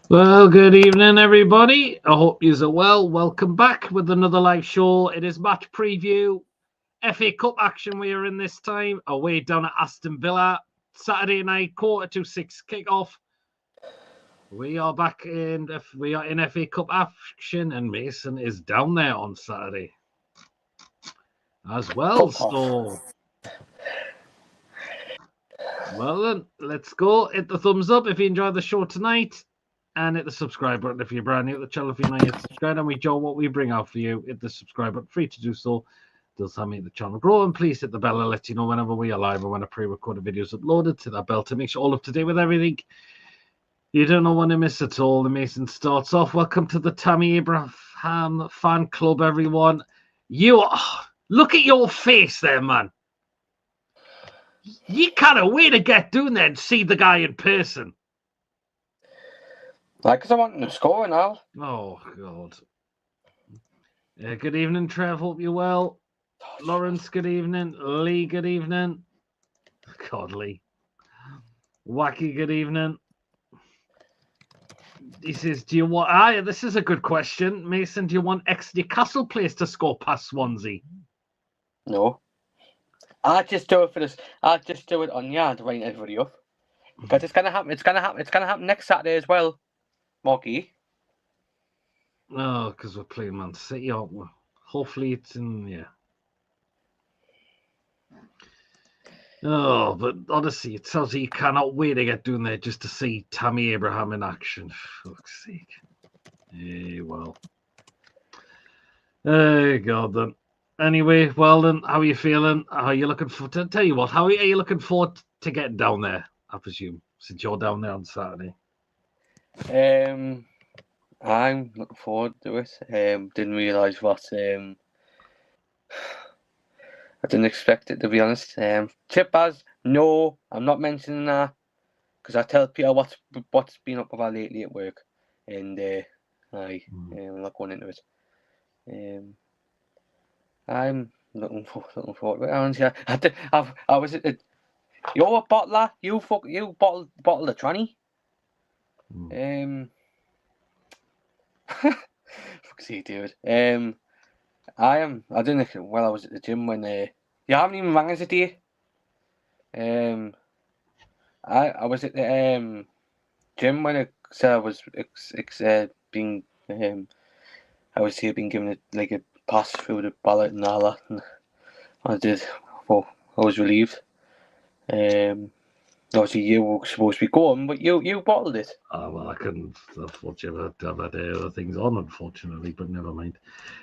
Well, good evening, everybody. I hope you're well. Welcome back with another live show. It is match preview, FA Cup action we are in this time, away down at Aston Villa. Saturday night, 6:45 kickoff. We are back in FA Cup action, and Mason is down there on Saturday as well. So, well then, let's go. Hit the thumbs up if you enjoyed the show tonight. And hit the subscribe button if you're brand new to the channel. If you're not yet subscribed, and we enjoy what we bring out for you, hit the subscribe button. Free to do so. Does that make the channel grow? And please hit the bell to let you know whenever we are live or when a pre-recorded video is uploaded. To that bell to make sure all up to date with everything. You don't know when to miss at all. The Mason starts off. Welcome to the Tammy Abraham fan club, everyone. Look at your face there, man. You can't wait to get down there and see the guy in person. Because I want him to score now. Oh, God. Good evening, Trev. Hope you're well. Lawrence, good evening. Lee, good evening. God, Lee. Wacky, good evening. He says, do you want... this is a good question. Mason, do you want ex-Newcastle players to score past Swansea? No. I'll just do it for this. I'll just do it on yard to write everybody up. Because it's gonna happen. It's gonna happen next Saturday as well. Moggy. Oh, because we're playing Man City, aren't we? Hopefully it's in, yeah. Oh, but honestly, it sounds like you cannot wait to get down there just to see Tammy Abraham in action. For fuck's sake. Yeah, well. Oh, God, then. Anyway, well, then, how are you feeling? How are you looking for... Tell you what, how are you looking forward to getting down there, I presume, since you're down there on Saturday? I'm looking forward to it. Didn't realise what. I didn't expect it, to be honest. Chip Baz, no, I'm not mentioning that because I tell Peter what's been up with her lately at work, and I'm not going into it. I'm looking forward to it. I was at the. You're a bottler. You bottle the tranny. Fuck's sake, dude. I didn't think I was at the gym when you haven't even rang us a day. I was at the gym when I said I was being I was here being given a pass through the ballot and all that, and I did. Well, I was relieved. Obviously, you were supposed to be going, but you bottled it. Oh, well, I couldn't afford to have had other things on, unfortunately, but never mind.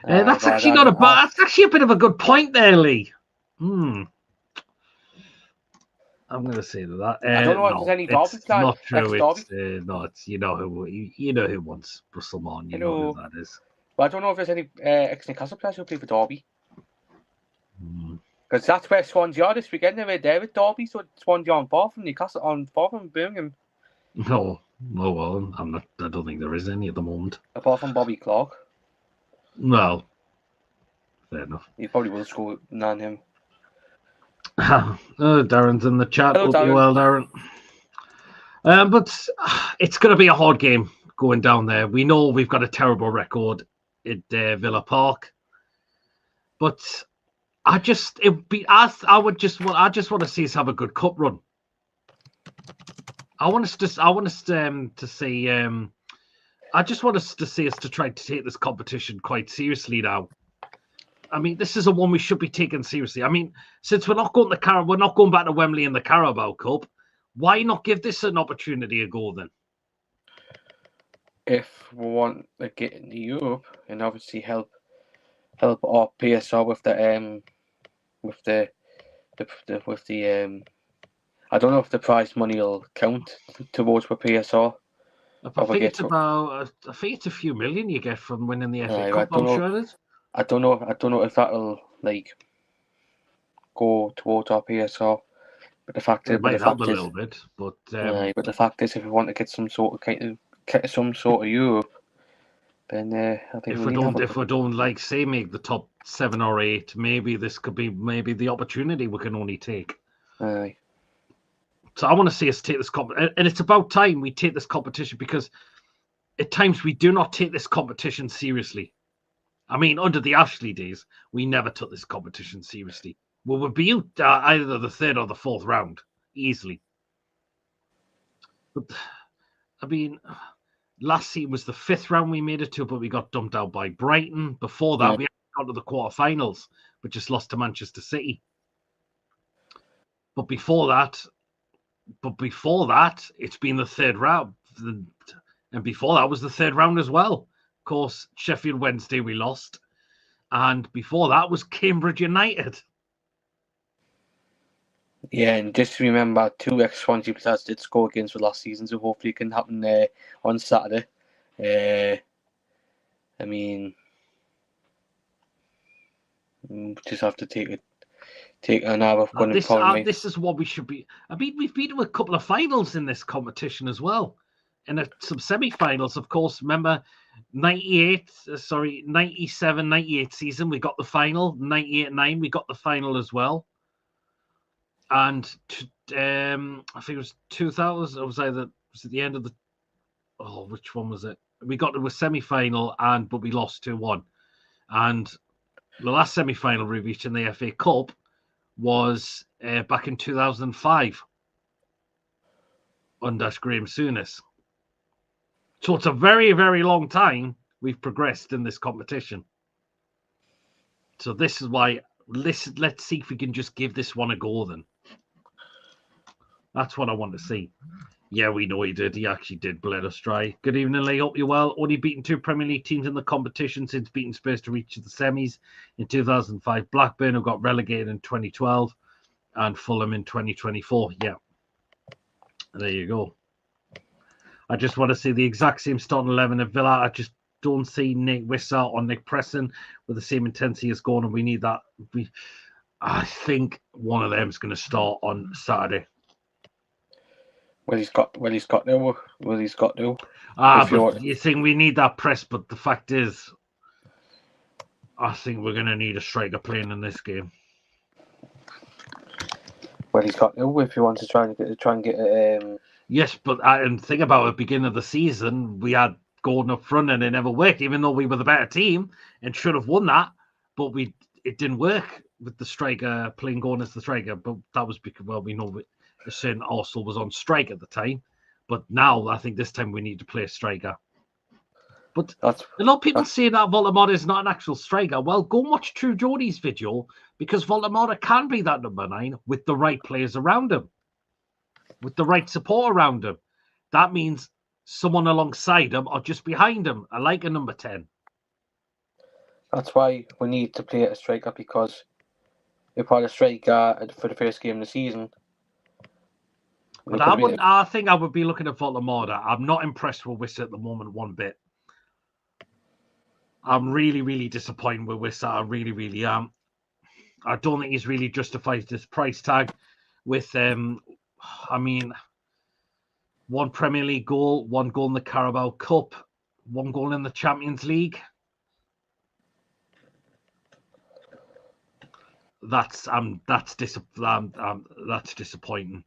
That's actually not a bad... That's actually a bit of a good point there, Lee. I'm going to say that. I don't know if there's any Derby. It's not true. It's no, it's you know who wants Russell Martin. You know who that is. Well, I don't know if there's any ex-Newcastle players who play for Derby. Because that's where Swansea are this weekend. They're there with Derby, so Swansea on far from Newcastle, on far from Birmingham. No, well, I don't think there is any at the moment. Apart from Bobby Clark. Well, fair enough. He probably will score on him. Darren's in the chat. Hello, Darren. Well, Darren. But it's going to be a hard game going down there. We know we've got a terrible record at Villa Park, but I just want to see us have a good cup run. I just want us to see us to try to take this competition quite seriously now. I mean, this is a one we should be taking seriously. I mean, since we're not going back to Wembley in the Carabao Cup, why not give this an opportunity to go then? If we want to get into Europe and obviously help our PSR with the I don't know if the prize money will count towards the PSR. I think it's a few million you get from winning the FA Cup. I'm sure it is. I don't know if that'll go towards our PSR. But the fact it might help a little bit. But the fact is, if we want to get some sort of Europe, then I think if we don't say make the top 7 or 8, maybe this could be the opportunity we can only take. Aye. So I want to see us take this competition, and it's about time we take this competition because at times we do not take this competition seriously. I mean, under the Ashley days, we never took this competition seriously. We would be either the third or the fourth round, easily. But, I mean, last season was the fifth round we made it to, but we got dumped out by Brighton. Before that, we got to the quarterfinals, but just lost to Manchester City. But before that, it's been the third round. And before that was the third round as well. Of course, Sheffield Wednesday we lost. And before that was Cambridge United. Yeah, and just remember 2 ex-Swansea players did score against the last season, so hopefully it can happen on Saturday. I mean, just have to take an hour. This is what we should be. I mean, we've been to a couple of finals in this competition as well. And some semi-finals, of course. Remember, 97, 98 season, we got the final. 98-9, we got the final as well. And I think it was 2000. Was it the end of the? Oh, which one was it? We got to a semi-final, but we lost 2-1. And the last semi-final we reached in the FA Cup was back in 2005 under Graham Souness. So it's a very, very long time we've progressed in this competition. So this is why let's see if we can just give this one a go then. That's what I want to see. Yeah, we know he did. He actually did bled us dry. Good evening, Lee. Hope you're well. Only beaten 2 Premier League teams in the competition since beating Spurs to reach the semis in 2005. Blackburn, who got relegated in 2012, and Fulham in 2024. Yeah. There you go. I just want to see the exact same starting 11 at Villa. I just don't see Nick Wissa or Nick Preston with the same intensity as Gordon. We need that. I think one of them is going to start on Saturday. Well, he's got to. But you think we need that press, but the fact is, I think we're going to need a striker playing in this game. Well, he's got to if he wants to try and get. Yes, but and think about it. Beginning of the season, we had Gordon up front, and it never worked. Even though we were the better team and should have won that, but it didn't work with the striker playing Gordon as the striker. But that was because we know a certain Arsenal was on strike at the time. But now I think this time we need to play a striker. But a lot of people say that Voldemort is not an actual striker. Well, go and watch True Geordie's video, because Voldemort can be that number 9 with the right players around him, with the right support around him. That means someone alongside him or just behind him, like a number 10. That's why we need to play a striker, because if we had a striker for the first game of the season. But I think I would be looking at Voldemort. I'm not impressed with Wissa at the moment one bit. I'm really, really disappointed with Wissa. I really, really am. I don't think he's really justified this price tag with, one Premier League goal, 1 goal in the Carabao Cup, 1 goal in the Champions League. That's disappointing.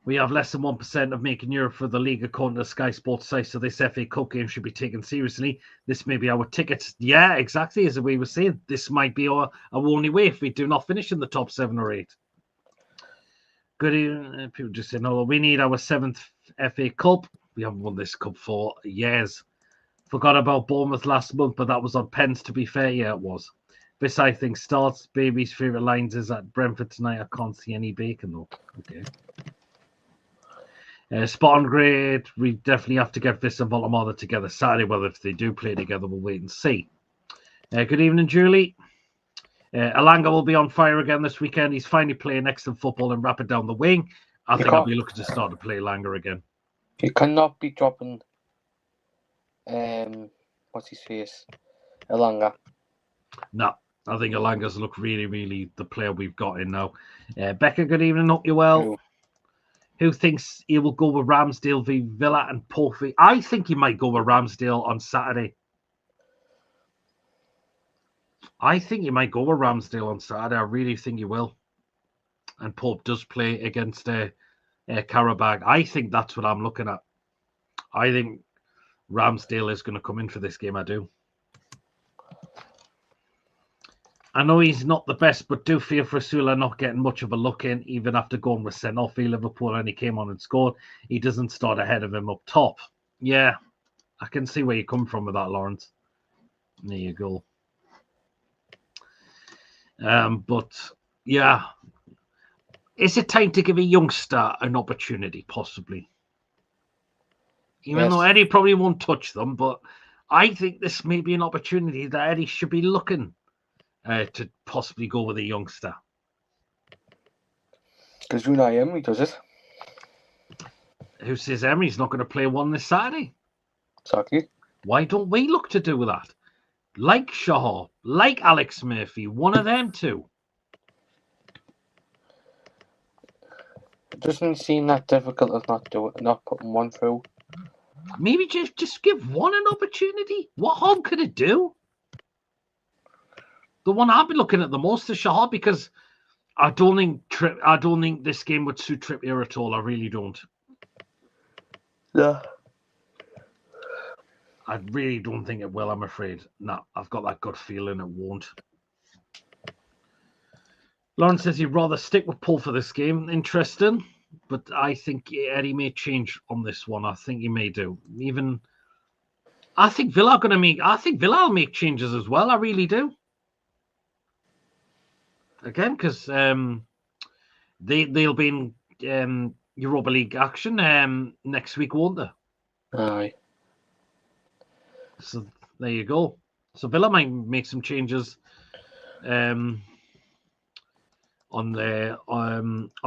We have less than 1% of making Europe for the league according to the Sky Sports site, so this FA Cup game should be taken seriously. This may be our tickets. Yeah, exactly, as we were saying. This might be our only way if we do not finish in the top 7 or 8. Good evening. People just saying, we need our 7th FA Cup. We haven't won this cup for years. Forgot about Bournemouth last month, but that was on pens, to be fair. Yeah, it was. This, I think, starts. Baby's favourite lines is at Brentford tonight. I can't see any bacon, though. Okay. Spot on, great. We definitely have to get this and Voldemort together Saturday. Well, if they do play together, we'll wait and see. Good evening, Julie. Alanga will be on fire again this weekend. He's finally playing excellent football and rapid down the wing. I think I'll be looking to start to play Alanga again. You cannot be dropping what's his face? Alanga. No, I think Alanga's look really, really the player we've got in now. Becca, good evening. Hope you're well. Who thinks he will go with Ramsdale v Villa and Pope? I think he might go with Ramsdale on Saturday. I think he might go with Ramsdale on Saturday. I really think he will. And Pope does play against Karabakh. I think that's what I'm looking at. I think Ramsdale is going to come in for this game. I do. I know he's not the best, but do feel for Sula not getting much of a look in, even after going with sent off for Liverpool and he came on and scored. He doesn't start ahead of him up top. Yeah, I can see where you come from with that, Lawrence. There you go. But yeah, is it time to give a youngster an opportunity, possibly? Even though Eddie probably won't touch them, but I think this may be an opportunity that Eddie should be looking to possibly go with a youngster. Because Unai Emery does it. Who says Emery's not going to play one this Saturday? Exactly. Why don't we look to do that? Like Shaw, like Alex Murphy, one of them two. It doesn't seem that difficult of not putting one through. Maybe just give one an opportunity. What harm could it do? The one I've been looking at the most is Shaw, because I don't think this game would suit Trippier at all. I really don't. Yeah. I really don't think it will, I'm afraid. No, I've got that gut feeling it won't. Lawrence says he'd rather stick with Paul for this game. Interesting. But I think Eddie may change on this one. I think he may do. I think Villa will make changes as well. I really do. Again, because they'll be in Europa League action next week, won't they? Aye. So there you go. So Villa might make some changes on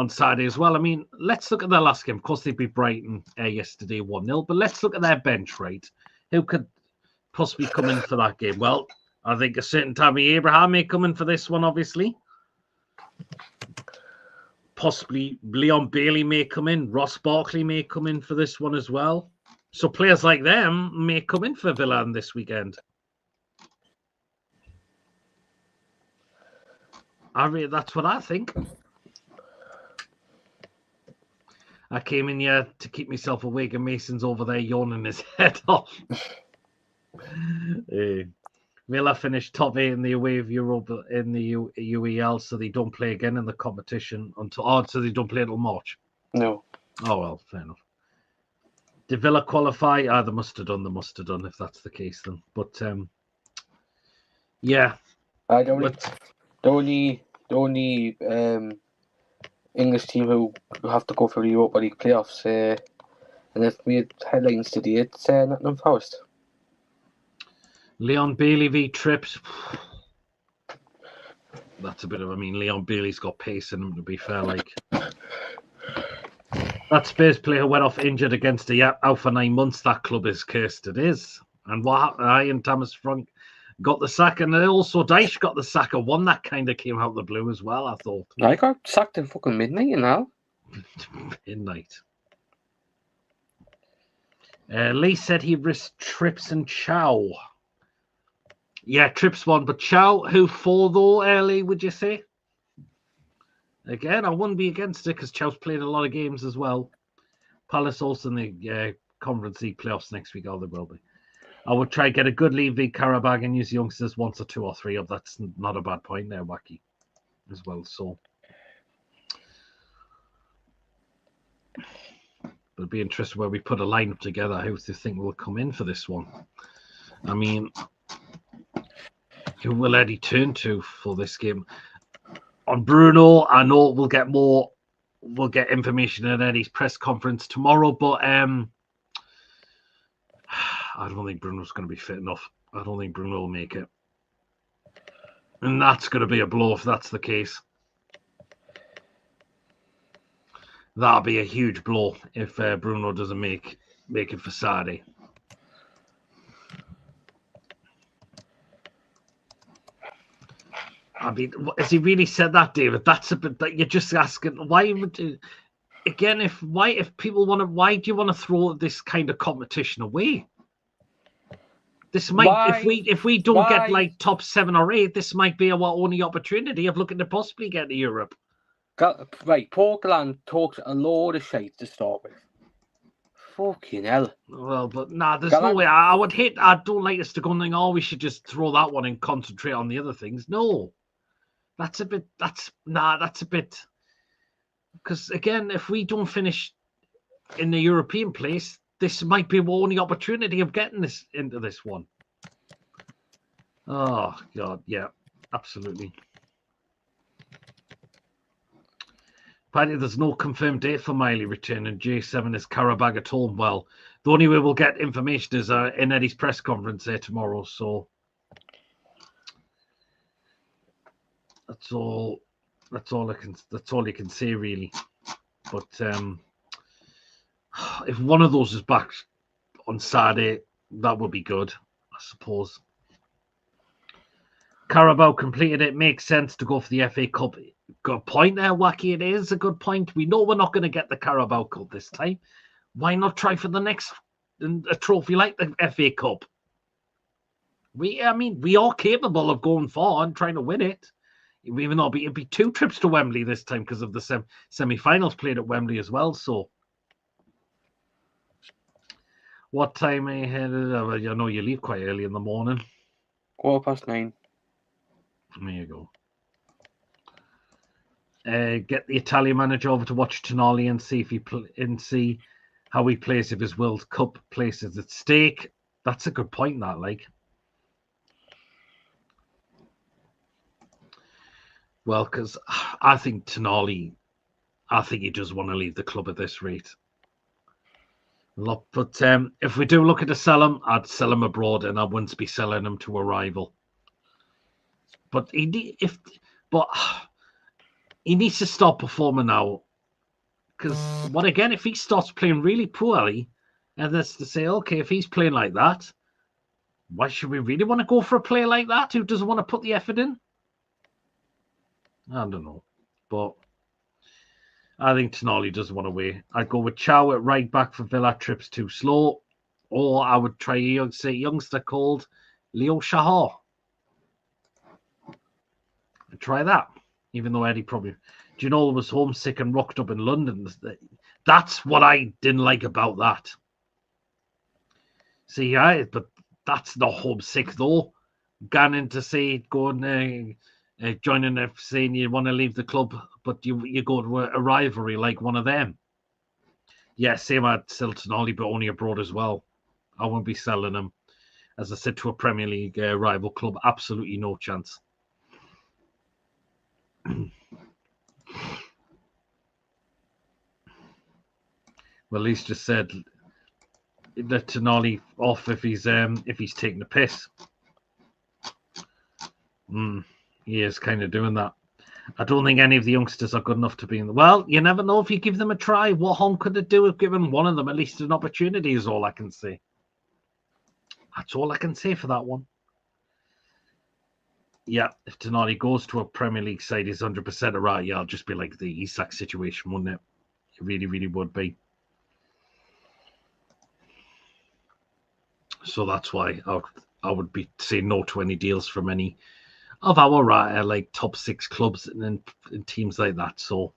Saturday as well. I mean, let's look at their last game. Of course, they beat Brighton yesterday 1-0, but let's look at their bench, right? Who could possibly come in for that game? Well, I think a certain Tammy Abraham may come in for this one, obviously. Possibly Leon Bailey may come in. Ross Barkley may come in for this one as well. So players like them may come in for Villa this weekend. That's what I think. I came in here to keep myself awake, and Mason's over there yawning his head off. Villa finished top 8 in the away of Europe in the UEL, so they don't play again in the competition so they don't play until March. No. Oh well, fair enough. Did Villa qualify? They must have done. If that's the case, then. But yeah. The only English team who have to go for the Europa League playoffs, and if we had headlines today, it's Nottingham Forest. Leon Bailey v Trips. That's a bit of. Leon Bailey's got pace in him, to be fair. Like that Spurs player went off injured against out for 9 months. That club is cursed. It is. And what happened? Ian Thomas Frank got the sack, and also Dyche got the sack of one that kind of came out of the blue as well, I thought. I got sacked in fucking midnight, you know. Midnight. Lee said he risked Trips and Chow. Yeah, Trips won, but Chow, who for though, early, would you say? Again, I wouldn't be against it because Chow's played a lot of games as well. Palace also in the Conference League playoffs next week, they will be. I would try get a good lead v Karabag and use youngsters 1 or 2 or 3 of. That's not a bad point there, Wacky, as well. So it'll be interesting where we put a lineup together. Who do you think will come in for this one? Who will Eddie turn to for this game? On Bruno, I know we'll get information at Eddie's press conference tomorrow, but I don't think Bruno's going to be fit enough. I don't think Bruno will make it. And that's going to be a blow if that's the case. That'll be a huge blow if Bruno doesn't make it for Saturday. Has he really said that, David? That's a bit that you're just asking. Why would again? If people want to, why do you want to throw this kind of competition away? This might, if we don't get like top 7 or 8, this might be our only opportunity of looking to possibly get to Europe. Right, Portland talks a load of shit to start with. Fucking hell. Well, but nah, there's no way. I would hate. I don't like us to go and think, oh, we should just throw that one and concentrate on the other things. No, that's a bit. That's a bit. Because again, if we don't finish in the European place, this might be our only opportunity of getting this into this one. Oh God, yeah, absolutely. Apparently, there's no confirmed date for Miley return, and J7 is Karabag at home. Well, the only way we'll get information is in Eddie's press conference there tomorrow. So that's all. That's all you can say, really. But if one of those is back on Saturday, that would be good, I suppose. Carabao completed it. Makes sense to go for the FA Cup. Good point there, Wacky. It is a good point. We know we're not going to get the Carabao Cup this time. Why not try for the next a trophy like the FA Cup? We are capable of going far and trying to win it. Even though it'd be 2 trips to Wembley this time because of the semi-finals played at Wembley as well. So, what time are you headed? I know you leave quite early in the morning. 9:15. There you go. Get the Italian manager over to watch Tonali and see how he plays if his World Cup place is at stake. That's a good point. That well, because I think Tonali, he does want to leave the club at this rate. But if we do look at to sell him, I'd sell him abroad, and I wouldn't be selling him to a rival. But he needs to stop performing now. Because if he starts playing really poorly, and that's to say, okay, if he's playing like that, why should we really want to go for a player like that who doesn't want to put the effort in? I don't know, but I think Tonali does want to wait. I'd go with Chow at right back for Villa. Trips too slow, or I would try a youngster called Leo Shahar. I'd try that, even though Eddie probably. Do you know was homesick and rocked up in London? That's what I didn't like about that. See, but that's not homesick though. Gannon to say going. Joining if saying you want to leave the club, but you go to a rivalry like one of them. Yeah, same at Tonali, but only abroad as well. I won't be selling him, as I said, to a Premier League rival club. Absolutely no chance. Well, Lee's just said let Tonali off if he's taking the piss. He is kind of doing that. I don't think any of the youngsters are good enough to be in the... Well, you never know if you give them a try. What harm could it do if giving one of them at least an opportunity is all I can say. That's all I can say for that one. Yeah, if Tonali goes to a Premier League side, he's 100% right. Yeah, I'll just be like the Isak situation, wouldn't it? It really, really would be. So that's why I would be saying no to any deals from any of our like top 6 clubs and teams like that. So,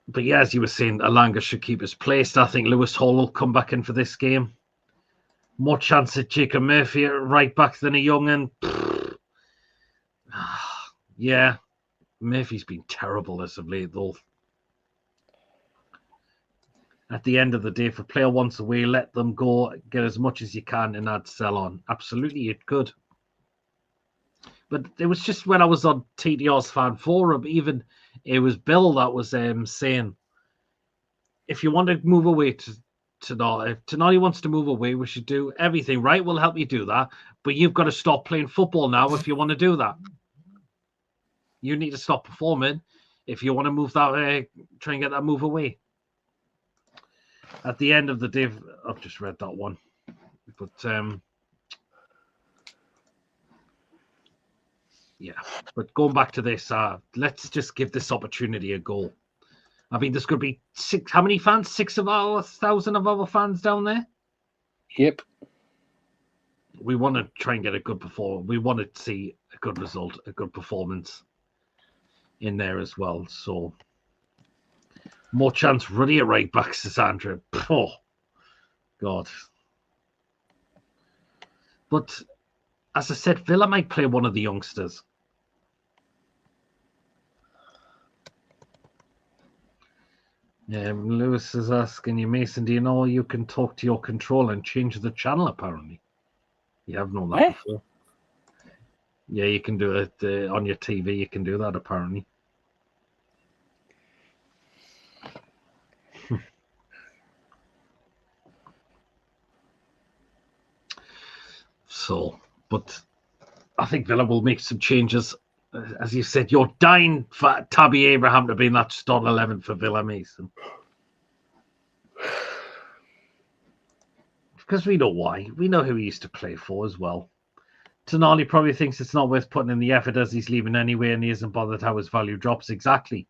but yeah, as you were saying, Alanga should keep his place. I think Lewis Hall will come back in for this game. More chance at Jacob Murphy at right back than a young and yeah, Murphy's been terrible as of late though. At the end of the day, if a player wants away, let them go, get as much as you can, and add sell on. Absolutely, it could. But it was just when I was on TDR's fan forum, even it was Bill that was saying, if you want to move away to Tonali, if Tonali wants to move away, we should do everything right. We'll help you do that. But you've got to stop playing football now if you want to do that. You need to stop performing if you want to move that, try and get that move away. At the end of the day, I've just read that one. But, yeah. But going back to this, let's just give this opportunity a go. I mean, there's going to be 6... How many fans? 6,000 of our fans down there? Yep. We want to try and get a good performance. We want to see a good result, a good performance in there as well. So More chance Ruddy at right back, says Andrew. Oh, God. But, as I said, Villa might play one of the youngsters. Lewis is asking you, Mason, do you know you can talk to your controller and change the channel, apparently? You have known that before. Yeah, you can do it on your TV. You can do that, apparently. So, but I think Villa will make some changes. As you said, you're dying for Tabby Abraham to be in that start 11 for Villa, Mason. Because we know why. We know who he used to play for as well. Tonali probably thinks it's not worth putting in the effort as he's leaving anyway and he isn't bothered how his value drops. Exactly.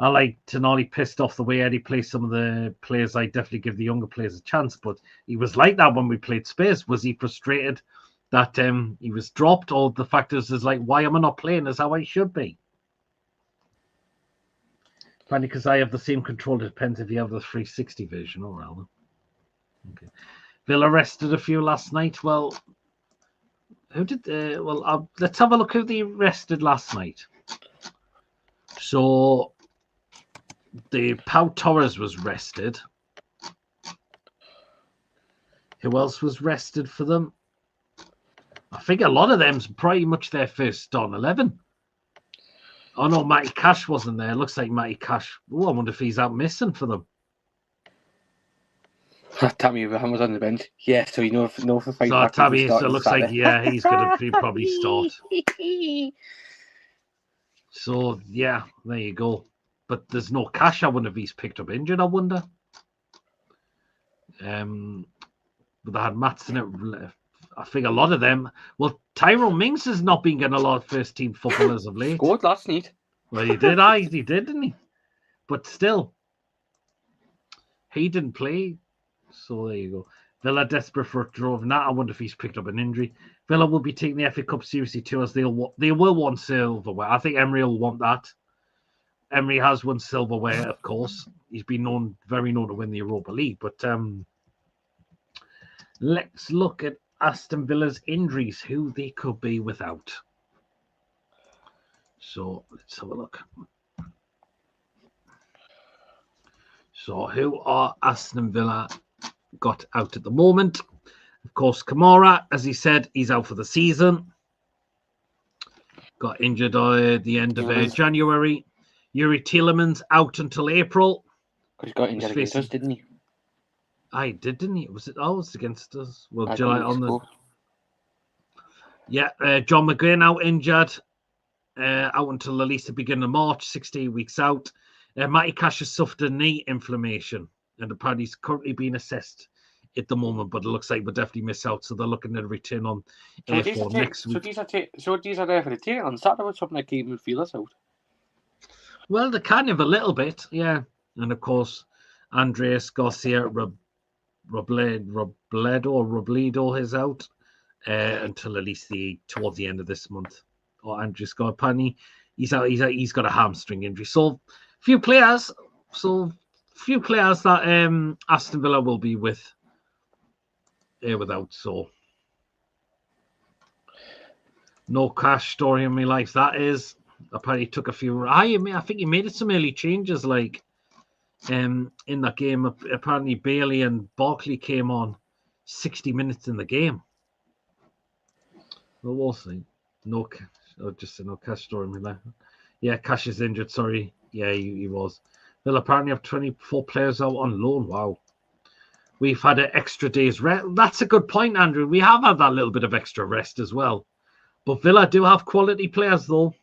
I like Tonali pissed off the way Eddie plays some of the players. I definitely give the younger players a chance, but he was like that when we played Spurs. Was he frustrated that he was dropped? Or the fact is like, why am I not playing as how I should be? Funny, because I have the same control. It depends if you have the 360 version or rather. Okay. Villa rested a few last night. Well, who did? Let's have a look who they rested last night. So, the Pau Torres was rested. Who else was rested for them? I think a lot of them's pretty much their first start 11. Oh no, Matty Cash wasn't there. Looks like Matty Cash. Oh, I wonder if he's out missing for them. Tammy Abraham was on the bench. Yeah, so you know for fight. So Tammy, so it looks like he's going to probably start. So yeah, there you go. But there's no Cash. I wonder if he's picked up injured. I wonder. But they had Matson at. I think a lot of them. Well, Tyrone Mings has not been getting a lot of first team football as of late. Scored last night. Well, he did, didn't he? But still, he didn't play. So there you go. Villa desperate for a draw. Now I wonder if he's picked up an injury. Villa will be taking the FA Cup seriously too, as they will want silverware. I think Emery will want that. Emery has won silverware, of course. He's been very known to win the Europa League. But let's look at Aston Villa's injuries, who they could be without. So let's have a look. So who are Aston Villa got out at the moment? Of course, Kamara, as he said, he's out for the season. Got injured at the end of January. Yuri Tielemans out until April. Because he got injured against us, didn't he? I did, didn't he? Was it? Oh, it was against us. Well, July on the. Yeah, John McGinn out injured. Out until at least the beginning of March, 16 weeks out. Matty Cash has suffered a knee inflammation, and apparently he's currently being assessed at the moment. But it looks like we'll definitely miss out, so they're looking at a return on for next week. So these are there for the take on Saturday with something like keeping midfielders out. Well, they kind of a little bit, yeah. And of course, Andreas Garcia Robledo is out until at least towards the end of this month. Or Andreas Garpani, he's out. He's got a hamstring injury. So few players that Aston Villa will be without. So no Cash story in my life. That is apparently took a few. I think he made some early changes, like in that game. Apparently Bailey and Barkley came on 60 minutes in the game. Well, we'll see. No Cash. Just a no Cash story in my life. Yeah, Cash is injured. Sorry. Yeah, he was. They'll apparently have 24 players out on loan. Wow. We've had an extra day's rest. That's a good point, Andrew. We have had that little bit of extra rest as well. But Villa do have quality players, though.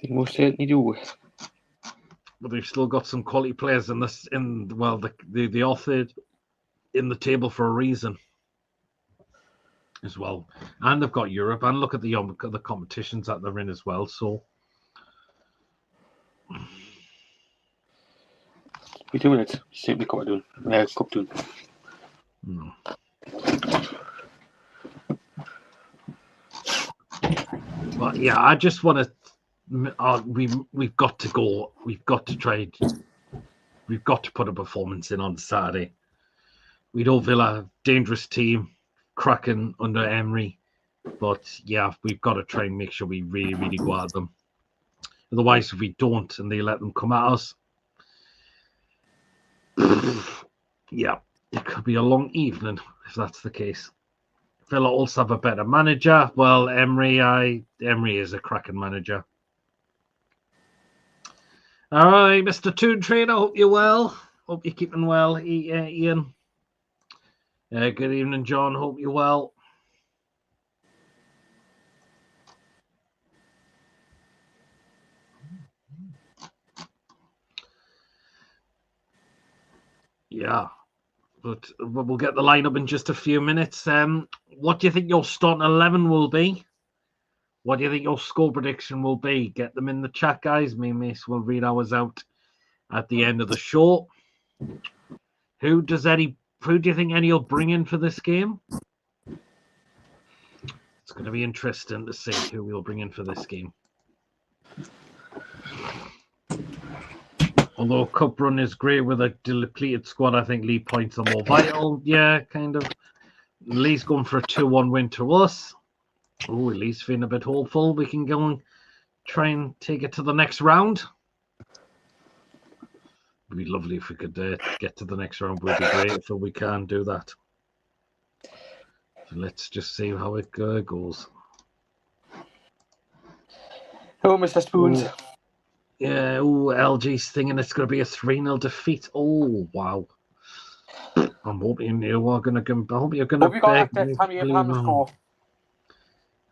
They most certainly do. But they've still got some quality players in this. The author in the table for a reason as well. And they've got Europe. And look at the competitions that they're in as well. So. We're doing it. Simply Cup doing. Cup doing. No. But yeah, I just want to. We've got to go. We've got to try. We've got to put a performance in on Saturday. We know Villa, dangerous team, cracking under Emery. But yeah, we've got to try and make sure we really, really go at them. Otherwise, if we don't and they let them come at us, yeah, it could be a long evening if that's the case. Villa also have a better manager. Well, Emery is a cracking manager. All right, Mr. Toon Trainer, hope you're well. Hope you're keeping well, Ian. Good evening, John. Hope you're well. Yeah, but we'll get the lineup in just a few minutes. What do you think your starting 11 will be? What do you think your score prediction will be? Get them in the chat, guys. Me and Mace will read ours out at the end of the show. Who do you think Eddie will bring in for this game? It's going to be interesting to see who we'll bring in for this game. Although Cup run is great with a depleted squad, I think Lee points are more vital. Yeah, kind of. Lee's going for a 2-1 win to us. Oh, Lee's feeling a bit hopeful. We can go and try and take it to the next round. It'd be lovely if we could get to the next round. Would be great if we can do that. So let's just see how it goes. Hello, Mr. Spoons. Oh. Yeah, LG's thinking it's going to be a 3-0 defeat. Oh, wow. I'm hoping you are going to give. I hope you're going to beg me. Tammy Abraham score.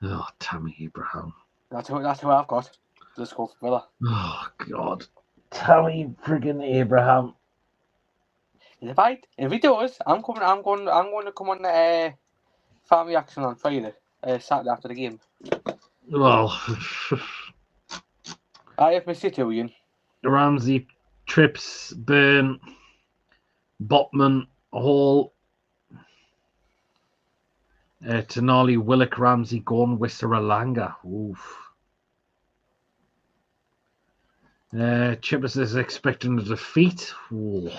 Oh, Tammy Abraham. That's who I've got. Let's go for Villa. Oh, God. Tammy friggin' Abraham. If he does, I'm going to come on the fan reaction on Friday, Saturday after the game. Well. I have my City, Ian. Ramsey, Trips, Byrne, Botman, Hall, Tonali, Willock, Ramsey, Gorn, Wisser-Alanga. Oof. Chippers is expecting a defeat. Ooh.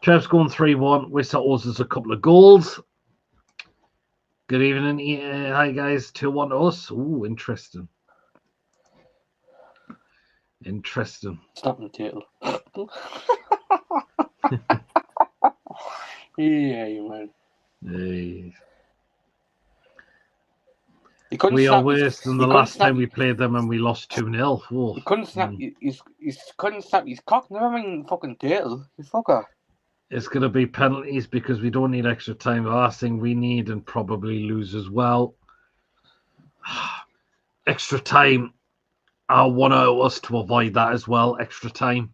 Trev's going 3-1. Wisser owes us a couple of goals. Good evening. Hi, guys. 2-1 to us. Ooh, interesting. Interesting. Stop the turtle. Yeah, you man. Hey. We are worse than the last time we played them and we lost 2-0. Oh. He couldn't snap. He couldn't snap his cock. Never mind fucking turtle. You fucker. It's going to be penalties because we don't need extra time. The last thing we need and probably lose as well. Extra time. I want us to avoid that as well. Extra time.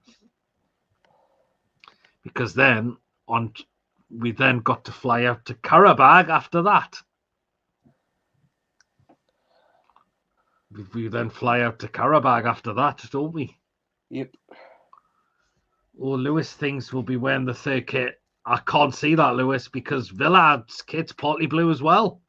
Because then we then got to fly out to Karabakh after that. We then fly out to Karabakh after that, don't we? Yep. Oh, Lewis thinks we'll be wearing the third kit. I can't see that, Lewis, because Villa's kit's partly blue as well.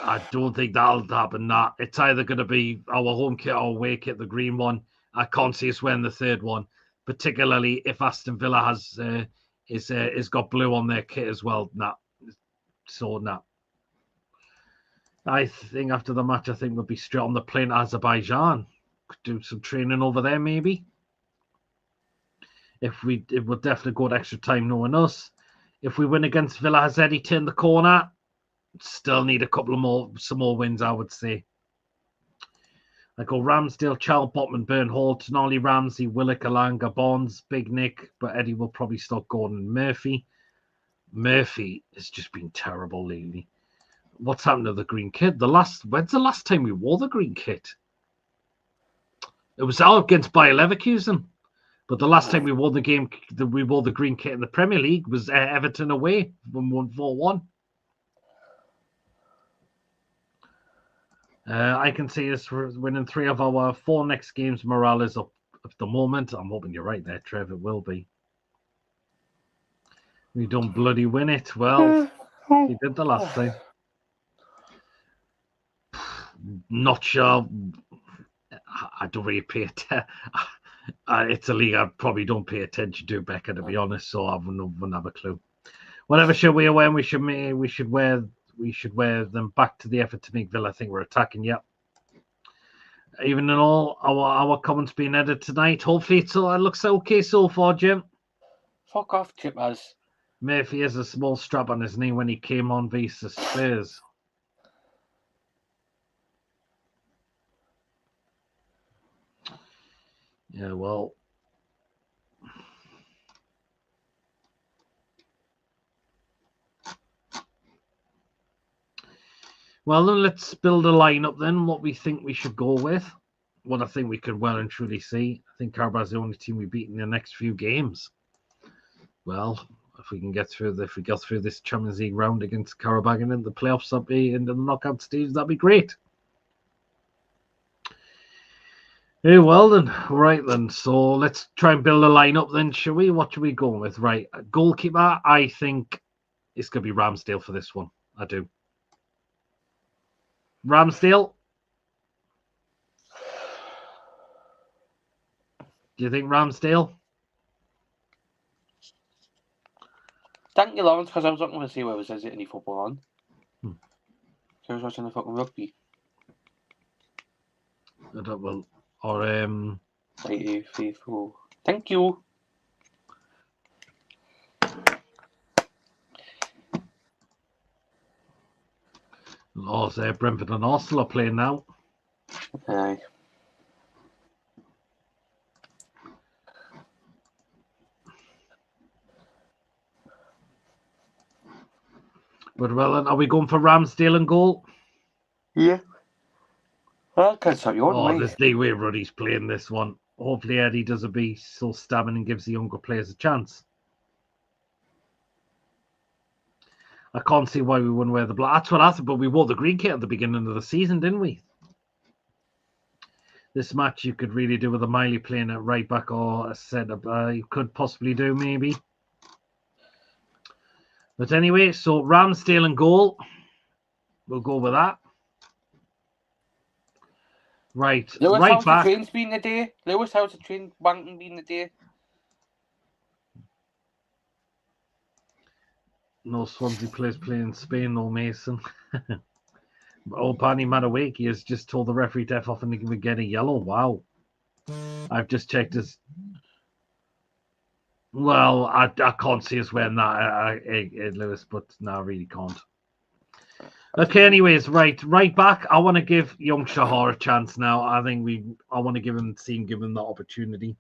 I don't think that'll happen. That it's either going to be our home kit or away kit, the green one. I can't see us wearing the third one, particularly if Aston Villa has got blue on their kit as well. Nah. I think after the match, I think we'll be straight on the plane to Azerbaijan. Could do some training over there, maybe. It would definitely go to extra time knowing us. If we win against Villa, has Eddie turned the corner? Still need some more wins, I would say. I go Ramsdale, Charles, Botman, Burn, Hall, Tonali, Ramsey, Willock, Alanga, Bonds, Big Nick, but Eddie will probably start Gordon and Murphy. Murphy has just been terrible lately. What's happened to the green kit? When's the last time we wore the green kit? It was out against Bayer Leverkusen. But the last time we won the game, we wore the green kit in the Premier League was Everton away when 4-1. I can see us winning 3 of our 4 next games. Morale is up at the moment. I'm hoping you're right there, Trev. It will be. We don't bloody win it. Well, we did the last time. Not sure. I don't really pay attention. It's a league I probably don't pay attention to, Becca, to be honest. So I wouldn't have a clue. Whatever shirt we are wearing, we should wear them back to the effort to make Villa think we're attacking. Yep. Even in all, our comments being edited tonight. Hopefully, it looks okay so far, Jim. Fuck off, Chippers. Murphy has a small strap on his knee when he came on vs Spurs. Yeah, well. Well, then let's build a lineup then, what we think we should go with. What I think we could well and truly see. I think Carabao's the only team we beat in the next few games. Well, if we get through this Champions League round against Carabao and in the playoffs, into the knockout stage, that'd be great. Hey, well then, right then. So let's try and build a lineup then, shall we? What should we go with? Right, goalkeeper. I think it's gonna be Ramsdale for this one. I do. Ramsdale. Do you think Ramsdale? Thank you, Lawrence, because I was looking to see where there's any football on. So I was watching the fucking rugby. I don't well, or 84. Thank you. Brentford and Arsenal are playing now. Aye. But well, then, are we going for Ramsdale and goal? Yeah. Well, that's not your mind. There's no way Ruddy's playing this one. Hopefully Eddie doesn't be so stubborn and gives the younger players a chance. I can't see why we wouldn't wear the black. That's what I thought, but we wore the green kit at the beginning of the season, didn't we? This match you could really do with a Miley playing at right back or a setup. You could possibly do maybe. But anyway, so Ramsdale and goal. We'll go with that. Right. Lewis, right how's back. the trains been today? Lewis, how's the train banking been today? No Swansea players playing in Spain, though, Mason. Pani Madueke has just told the referee to F off and he would get a yellow. Wow. I've just checked his. Well, I can't see us wearing that, Lewis, but no, I really can't. Okay, anyways, right back. I want to give young Shahar a chance now. I want to give him the opportunity.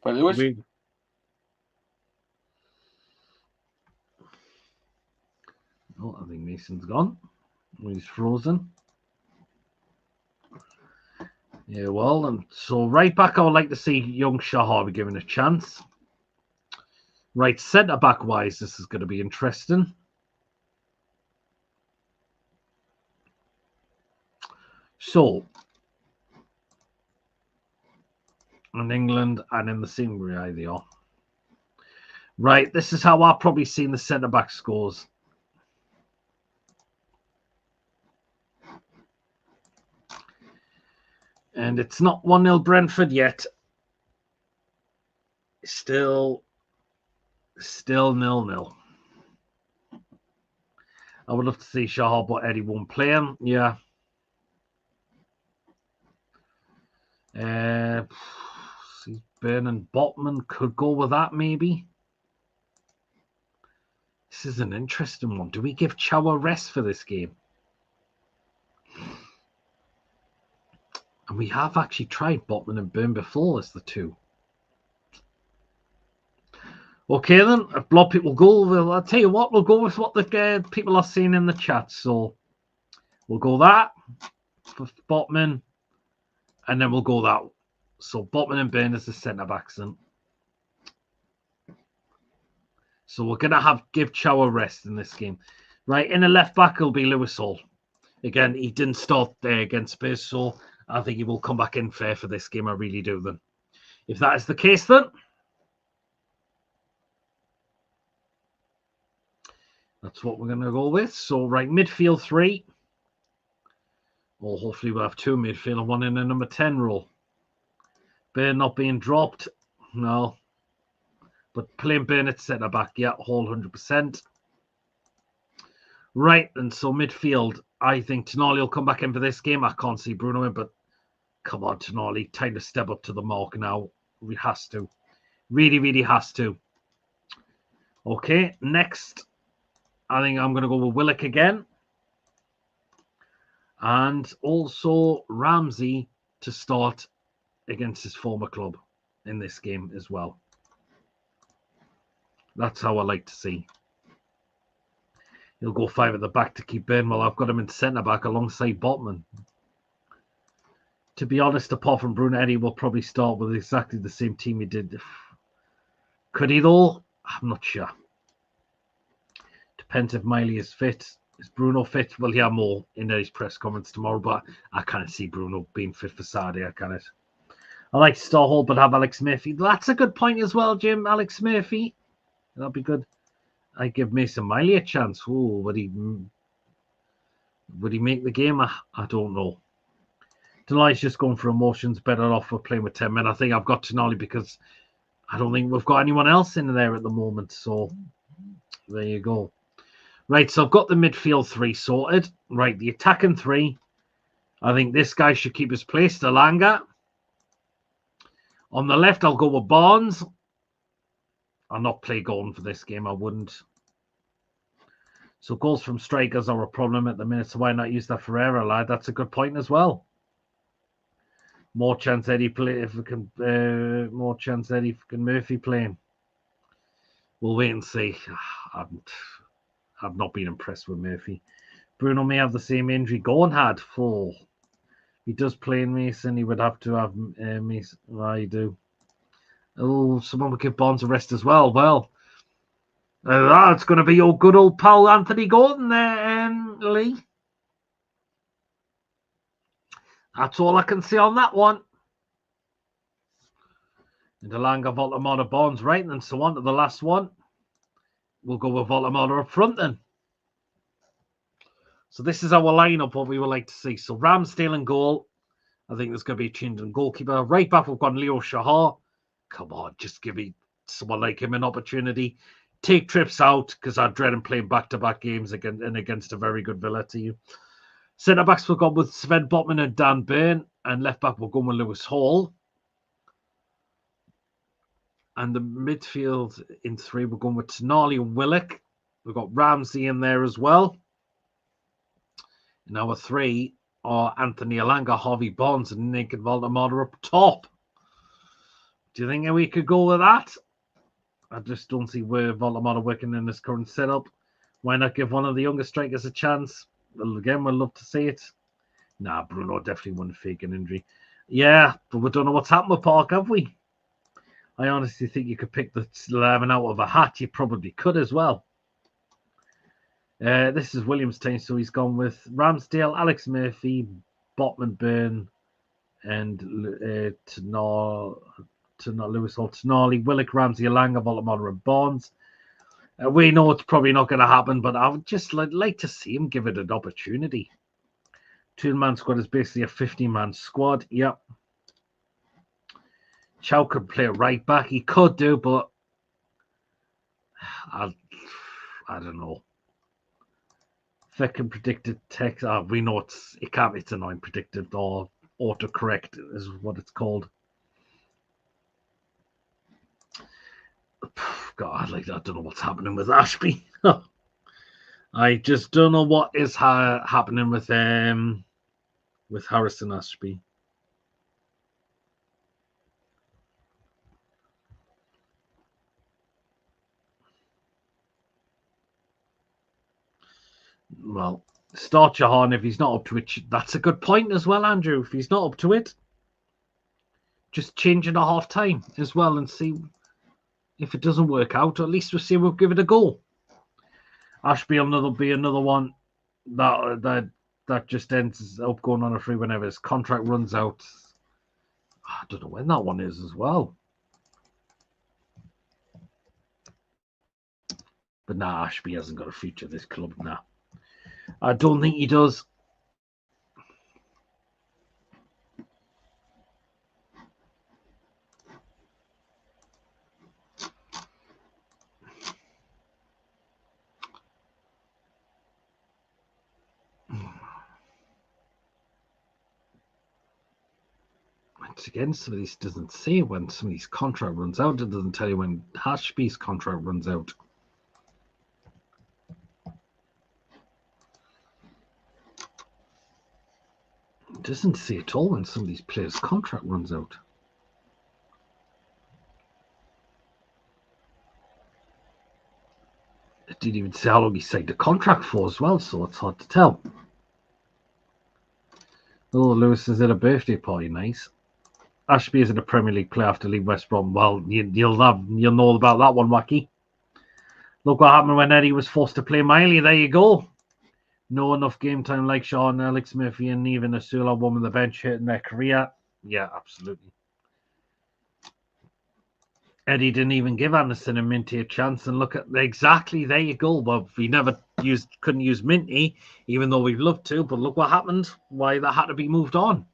But Lewis, I think Mason's gone. He's frozen. Yeah, well, and so right back, I would like to see young Shahar be given a chance. Right, centre back wise, this is going to be interesting. So, in England and in the Singapore, they are. Right, this is how I've probably seen the centre back scores. And it's not 1-0 Brentford yet. Still 0-0. I would love to see Shahar, but Eddie won't play him. Yeah. Burn and Botman could go with that, maybe. This is an interesting one. Do we give Chow a rest for this game? And we have actually tried Botman and Burn before as the two. Okay, then. A lot of people go. I'll tell you what, we'll go with what the people are saying in the chat. So we'll go that for Botman, and then we'll go that. So Botman and Burn as the centre backs. Then. So we're going to give Chow a rest in this game. Right, in the left back, it'll be Lewis Hall. Again, he didn't start there against Spurs, so I think he will come back in fair for this game. I really do, then. If that is the case, then. That's what we're going to go with. So, right, midfield 3. Or hopefully we'll have two midfield and one in a number 10 role. Burn not being dropped. No. But playing Burn at centre back, yeah, whole 100%. Right, and so midfield, I think Tonali will come back in for this game. I can't see Bruno in, but come on, Tonali, time to step up to the mark now. We has to. Really, really has to. Okay, next, I think I'm going to go with Willock again. And also Ramsey to start against his former club in this game as well. That's how I like to see. He'll go 5 at the back to keep Burnwell. I've got him in centre-back alongside Botman. To be honest, apart from Bruno, Eddie will probably start with exactly the same team he did. Could he though? I'm not sure. Depends if Miley is fit. Is Bruno fit? Well, yeah, more in his press conference tomorrow, but I can't see Bruno being fit for Saturday. I can't. I like to start Hall, but have Alex Murphy. That's a good point as well, Jim. Alex Murphy. That'll be good. I give Mason Miley a chance. Oh, would he make the game? I don't know. Tonali's just going for emotions. Better off for playing with 10 men. I think I've got Tonali because I don't think we've got anyone else in there at the moment. So there you go. Right, so I've got the midfield 3 sorted. Right, the attacking 3. I think this guy should keep his place, Delanga. On the left, I'll go with Barnes. I'll not play Gordon for this game. I wouldn't. So goals from strikers are a problem at the minute. So why not use that Ferreira lad? That's a good point as well. More chance Eddie play if we can. More chance Eddie if we can Murphy playing. We'll wait and see. I've not been impressed with Murphy. Bruno may have the same injury Gordon had. He does play in Mason. He would have to have Mason. I do. Oh, someone would give Barnes a rest as well. Well, that's going to be your good old pal Anthony Gordon there, Lee. That's all I can see on that one. And Delanga, Voltamada, Barnes, right, and so on to the last one. We'll go with Voltamada up front then. So this is our lineup, what we would like to see. So Ramsdale in goal. I think there's going to be a change in goalkeeper. Right back, we've got Leo Shahar. Come on, just give me someone like him an opportunity. Take trips out, because I dread him playing back-to-back games against a very good Villa team. Centre-backs we've got with Sven Botman and Dan Burn. And left-back we're going with Lewis Hall. And the midfield in 3, we're going with Tonali and Willock. We've got Ramsey in there as well. And our 3 are Anthony Elanga, Harvey Barnes, and Nick and Voltamada up top. Do you think we could go with that? I just don't see where Voltamada working in this current setup. Why not give one of the younger strikers a chance? Well, again, we'd love to see it. Nah, Bruno definitely wouldn't fake an injury. Yeah, but we don't know what's happened with Park, have we? I honestly think you could pick the 11 out of a hat. You probably could as well. This is Williams' time, so he's gone with Ramsdale, Alex Murphy, Botman, Burn, and Lewis Hall, Tonali, Willock, Ramsey, Elanga, Voltamada, and Barnes. We know it's probably not going to happen, but I would just like to see him give it an opportunity. 2-man squad is basically a 50-man squad. Yep. Chow could play right back. He could do, but I don't know. Second predicted text. We know it's annoying predicted or autocorrect is what it's called. God, I don't know what's happening with Ashby. I just don't know what is happening with Harrison Ashby. Well, start Jahan if he's not up to it. That's a good point as well, Andrew. If he's not up to it, just change it at half time as well and see if it doesn't work out. At least we'll give it a go. Ashby will be another one that just ends up going on a free whenever his contract runs out. I don't know when that one is as well. But nah, Ashby hasn't got a future at this club now. I don't think he does. Again, some of these doesn't say when some of these contract runs out. It doesn't tell you when Hashby's contract runs out. It doesn't say at all when some of these players' contract runs out. It didn't even say how long he signed the contract for as well, so it's hard to tell. Oh, Lewis is at a birthday party, nice. Ashby is in a Premier League player after leaving West Brom. Well, you'll know about that one, Wacky. Look what happened when Eddie was forced to play Miley. There you go. No enough game time like Sean, Alex Murphy, and even Asula won on the bench hitting their career. Yeah, absolutely. Eddie didn't even give Anderson and Minty a chance, and look at exactly there you go. Well, we couldn't use Minty, even though we'd love to. But look what happened. Why that had to be moved on.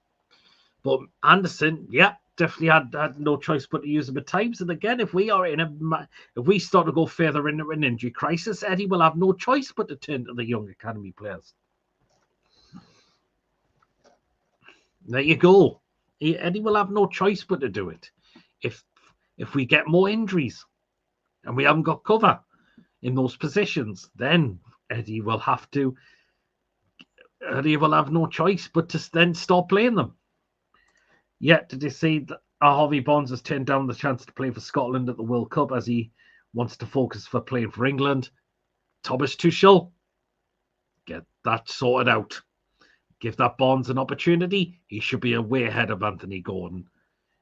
But Anderson, yeah, definitely had no choice but to use him at times. And again, if we start to go further into an injury crisis, Eddie will have no choice but to turn to the young academy players. There you go. Eddie will have no choice but to do it. If we get more injuries and we haven't got cover in those positions, then Eddie will have no choice but to then stop playing them. Yet, did you see that Harvey Bonds has turned down the chance to play for Scotland at the World Cup as he wants to focus for playing for England? Thomas Tuchel, get that sorted out. Give that Bonds an opportunity. He should be way ahead of Anthony Gordon.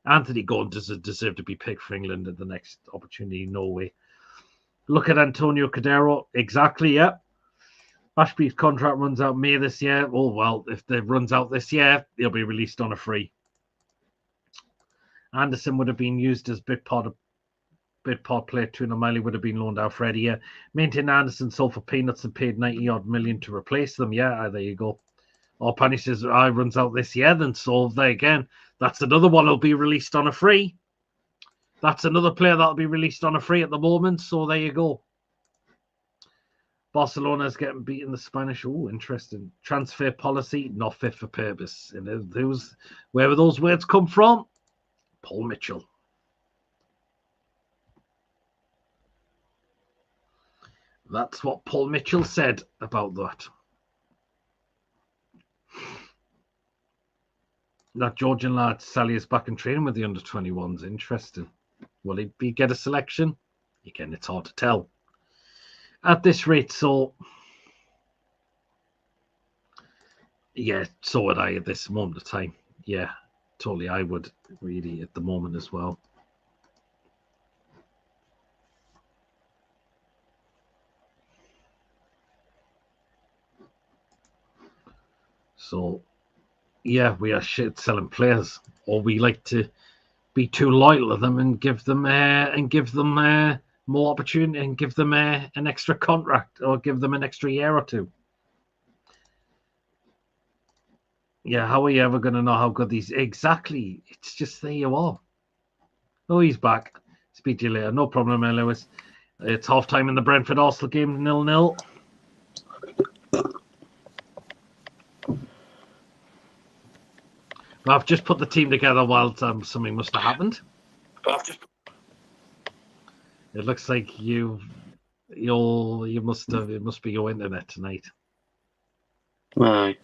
Anthony Gordon doesn't deserve to be picked for England at the next opportunity. No way. Look at Antonio Cordero. Exactly, yeah. Ashby's contract runs out May this year. Oh, well, if it runs out this year, he'll be released on a free. Anderson would have been used as bit part player. Tuna Miley would have been loaned out for Eddie. Yeah. Maintain Anderson sold for peanuts and paid 90-odd million to replace them. Yeah, there you go. Or Penny says, runs out this year, then sold there again. That's another one that'll be released on a free. That's another player that'll be released on a free at the moment. So there you go. Barcelona's getting beaten the Spanish. Oh, interesting. Transfer policy, not fit for purpose. And where were those words come from? Paul Mitchell. That's what Paul Mitchell said about that. That Georgian lad, Sally, is back in training with the under-21s. Interesting. Will he get a selection? Again, it's hard to tell. At this rate, so... Yeah, so would I at this moment of time. Yeah, totally I would, really, at the moment as well. So... Yeah, we are shit selling players, or we like to be too loyal to them and give them more opportunity and give them an extra contract or give them an extra year or two. Yeah, how are you ever going to know how good these? Exactly, it's just there you are. Oh, he's back. Speak to you later. No problem, Lewis. It's half time in the Brentford Arsenal game, 0-0. I've just put the team together while something must have happened. It looks like it must be your internet tonight. Aye.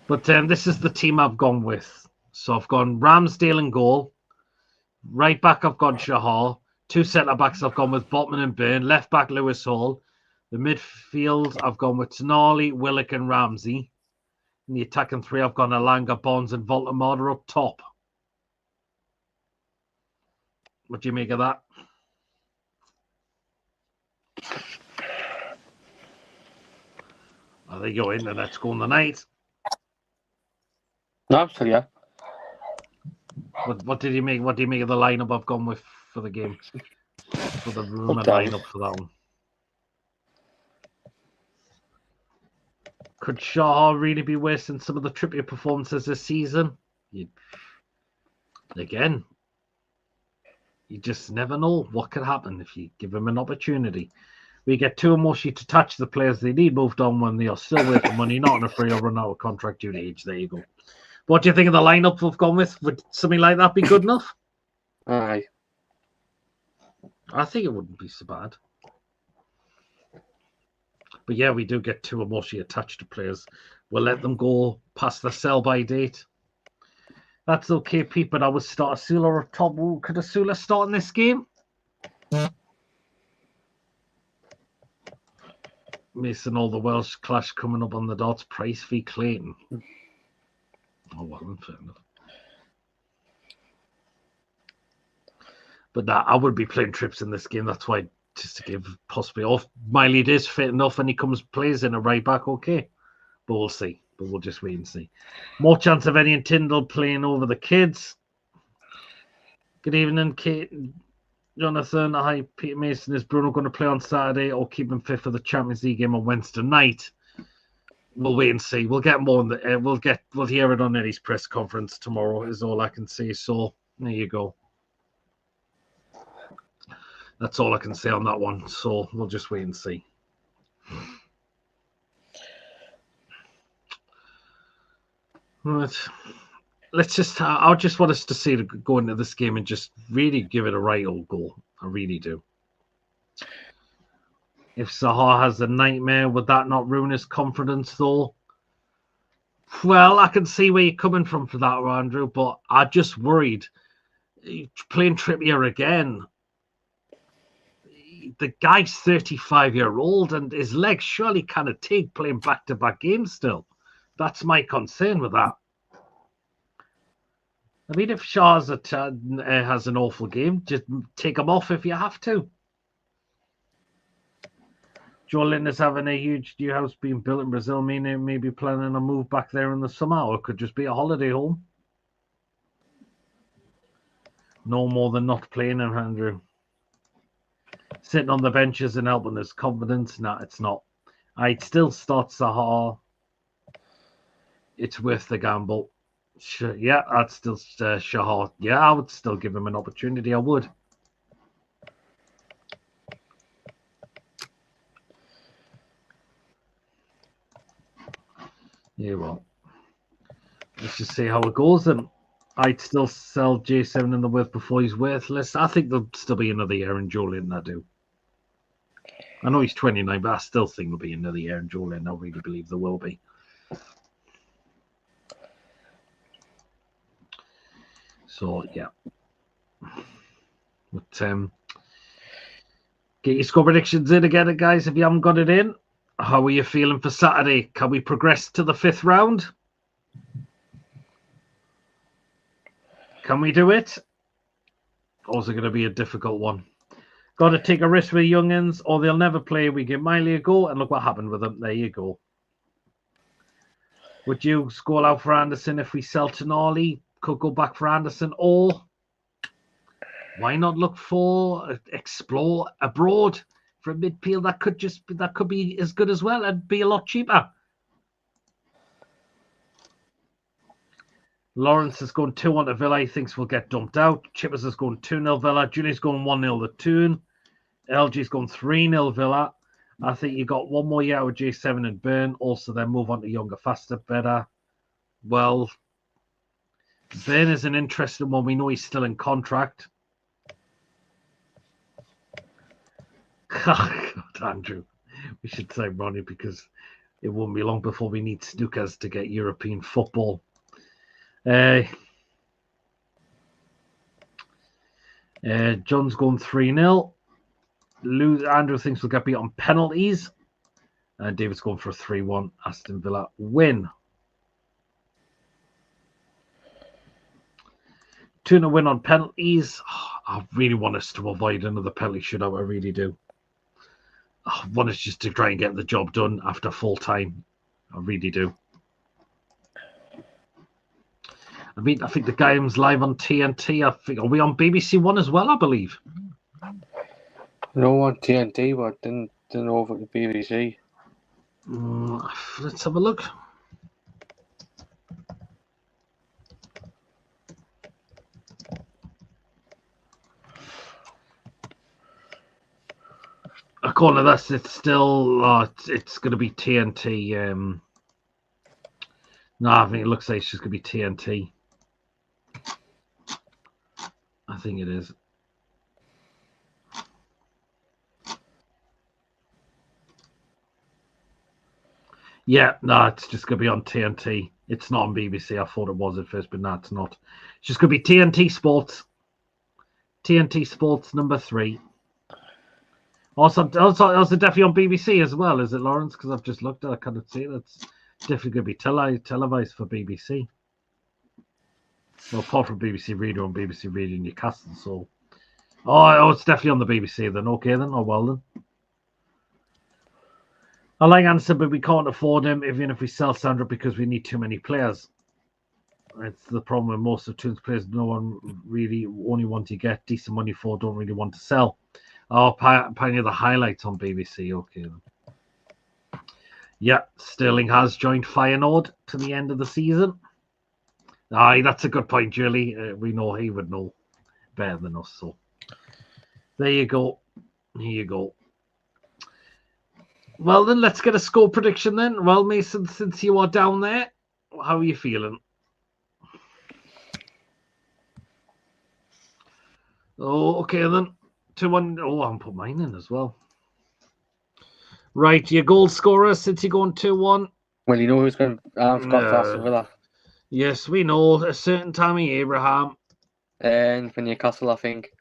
But this is the team I've gone with. So I've gone Ramsdale in goal. Right back I've gone Shahar. Two centre backs I've gone with Botman and Byrne. Left back Lewis Hall. The midfield I've gone with Tonali, Willock and Ramsey. In the attacking three, I've gone Alanga, Bonds, and Voltemada up top. What do you make of that? Well, there you go, internet's going the night. No, so yeah. What did you make? What do you make of the lineup I've gone with for the game? For the lineup for that one. Could Shaw really be wasting some of the Trippier performances this season? Again, you just never know what could happen if you give him an opportunity. We get too emotionally attached to the players they need moved on when they are still worth the money, not on a free or run out of contract due to age. There you go. What do you think of the lineup we've gone with? Would something like that be good enough? Aye. I think it wouldn't be so bad. But yeah, we do get too emotionally attached to players. We'll let them go past the sell-by date. That's okay, Pete, but I would start Asula up top. Could Asula start in this game? Missing all the Welsh clash coming up on the dots. Price v Clayton. Oh, well, fair enough. But I would be playing Trips in this game. That's why, just to give possibly off. Miley is fit enough when he plays in a right back, okay. But we'll see. But we'll just wait and see. More chance of Eddie and Tyndall playing over the kids. Good evening, Kate. Jonathan, hi, Peter Mason. Is Bruno going to play on Saturday or keep him fit for the Champions League game on Wednesday night? We'll wait and see. We'll get more on the. We'll hear it on Eddie's press conference tomorrow. Is all I can say. So there you go. That's all I can say on that one. So we'll just wait and see. Right. Let's just. I just want us to see it go into this game and just really give it a right old goal. I really do. If Zaha has a nightmare, would that not ruin his confidence, though? Well, I can see where you're coming from for that, Andrew, but I'm just worried. Playing Trippier again. The guy's 35-year-old, and his legs surely kind take playing back-to-back games still. That's my concern with that. I mean, if Shaw has an awful game, just take him off if you have to. Joe is having a huge new house being built in Brazil, meaning maybe planning a move back there in the summer, or it could just be a holiday home. No more than not playing him, Andrew. Sitting on the benches and helping his confidence. No, it's not. I'd still start Zaha. It's worth the gamble. Yeah, I'd still Zaha. Yeah, I would still give him an opportunity. I would. Yeah, well, let's just see how it goes. And I'd still sell J7 in the worth before he's worthless. I think there'll still be another year in Joelin. I do. I know he's 29, but I still think there'll be another year in Joelin. I really believe there will be. So yeah. But get your score predictions in again, guys. If you haven't got it in, how are you feeling for Saturday? Can we progress to the 5th round? Can we do it? Or is it going to be a difficult one? Got to take a risk with youngins, or they'll never play. We give Miley a go, and look what happened with them. There you go. Would you score out for Anderson if we sell Tonali? Could go back for Anderson, or why not look for explore abroad for a midfield that could be as good as well and be a lot cheaper. Lawrence is going 2-1 to Villa. He thinks we'll get dumped out. Chippers is going 2-0 Villa. Junior's going 1-0 to Toon. LG's going 3-0 Villa. I think you got one more year with J7 and Burn. Also, then move on to younger, faster, better. Well, Burn is an interesting one. We know he's still in contract. God, Andrew. We should say Ronnie because it won't be long before we need snookers to get European football. John's going 3-0. Andrew thinks we'll get beat on penalties. David's going for a 3-1 Aston Villa win. Tuna win on penalties. I really want us to avoid another penalty shootout. I really do. I want us just to try and get the job done after full time. I really do. I mean, I think the game's live on TNT. I think are we on BBC One as well? I believe. No, on TNT, but didn't over the BBC. Let's have a look. According to this, it's still it's going to be TNT. No, I think it looks like it's just going to be TNT. I think it is. Yeah, no, it's just going to be on TNT. It's not on BBC. I thought it was at first, but no, it's not. It's just going to be TNT Sports. TNT Sports number 3. Also definitely on BBC as well, is it, Lawrence? Because I've just looked at it, I can't see it. It's definitely going to be televised for BBC. Well, apart from BBC Radio and BBC Radio Newcastle, so... Oh, it's definitely on the BBC then. Okay then, oh well then. I like Anderson, but we can't afford him even if we sell Sandra because we need too many players. It's the problem with most of Toon's players. No one really only want to get decent money for, don't really want to sell. Oh, apparently the highlights on BBC. Okay. Yeah, Sterling has joined Feyenoord to the end of the season. Aye, that's a good point, Julie. We know he would know better than us. So there you go. Here you go. Well, then let's get a score prediction then. Well, Mason, since you are down there, how are you feeling? Oh, okay then. 2-1. Oh, I'm put mine in as well. Right, your goal scorer since you're going 2-1. Well, you know who's going to got for Aston Villa. Yes, we know. A certain Tammy Abraham. And for Newcastle, I think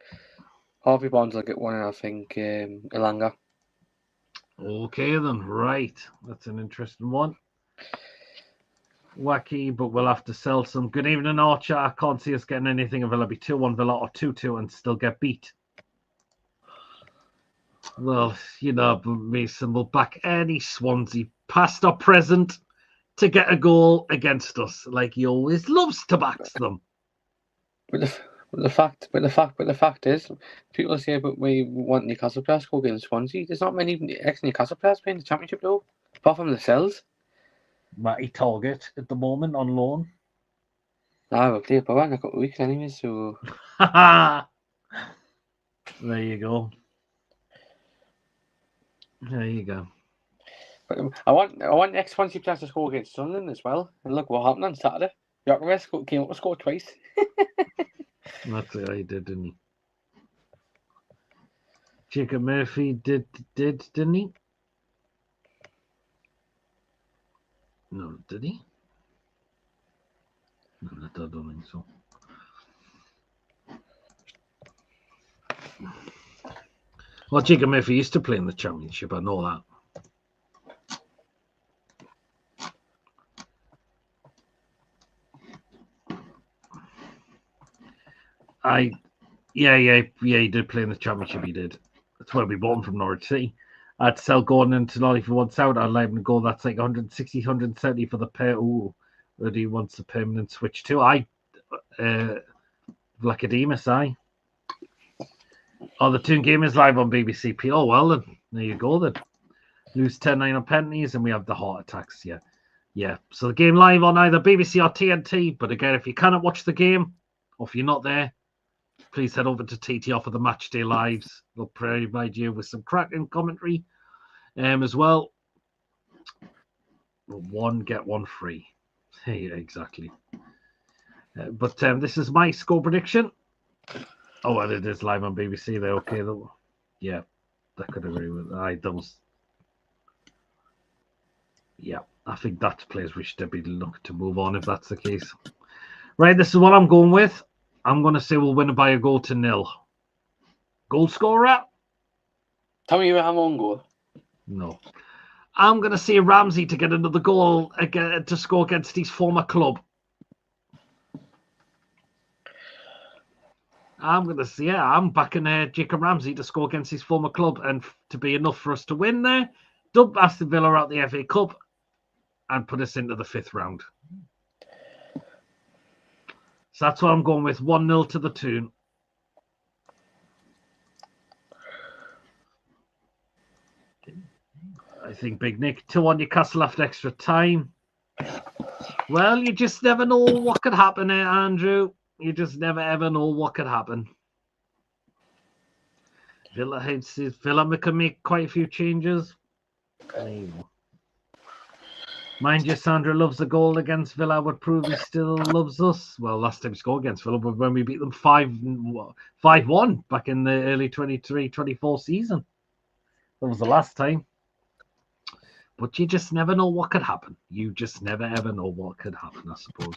Harvey Barnes will get one, and I think Elanga. Okay then, right. That's an interesting one. Wacky, but we'll have to sell some. Good evening, Archer. I can't see us getting anything of it'll be 2-1 Villa or 2-2 and still get beat. Well, you know, Mason will back any Swansea, past or present, to get a goal against us, like he always loves to back them. But the fact is, people say, but we want Newcastle players to go against Swansea. There's not many ex-Newcastle players playing the Championship though, apart from themselves. Matty Target at the moment on loan. We'll play Power in a couple of weeks anyway, so... There you go. There you go. But I want ex-Swansea players to score against Sunderland as well. And look what happened on Saturday. Enquiries came up to score twice. That's what he did, didn't he? Jacob Murphy didn't he? No, did he? No, I don't think so. Well, Jacob Murphy used to play in the Championship, I know that. Yeah, he did play in the Championship, he did. That's where we bought him from Norwich City. I'd sell Gordon and Tonali for 1 out. I'd let him go. That's like 160, 170 for the pair. Ooh, already wants a permanent switch too. Vlacodemus, aye. Oh, the Toon game is live on BBC. Oh, well, then. There you go, then. Lose 10-9 on penalties, and we have the heart attacks, yeah. Yeah, so the game live on either BBC or TNT. But again, if you cannot watch the game, or if you're not there, please head over to TTR for the match day lives. They'll provide you with some cracking commentary as well. 1 get 1 free. Hey, exactly. But this is my score prediction. Oh, and it is live on BBC. They're okay though. Yeah, I could agree with that. Yeah, I think that's players we should be looking to move on if that's the case. Right, this is what I'm going with. I'm going to say we'll win by a goal to 0. Goal scorer? Tell me you have one goal. No. I'm going to say Ramsey to get another goal again, to score against his former club. I'm backing Jacob Ramsey to score against his former club and to be enough for us to win there. Dump Aston Villa out the FA Cup and put us into the 5th round. So that's what I'm going with. 1-0 to the Toon. I think Big Nick 2-1 Newcastle after extra time. Well, you just never know what could happen here, Andrew. You just never ever know what could happen. Villa can make quite a few changes. Mind you, Sandra loves a goal against Villa would prove he still loves us. Well, last time he scored against Villa was when we beat them 5-1 back in the early 23-24 season. That was the last time. But you just never know what could happen. You just never, ever know what could happen, I suppose.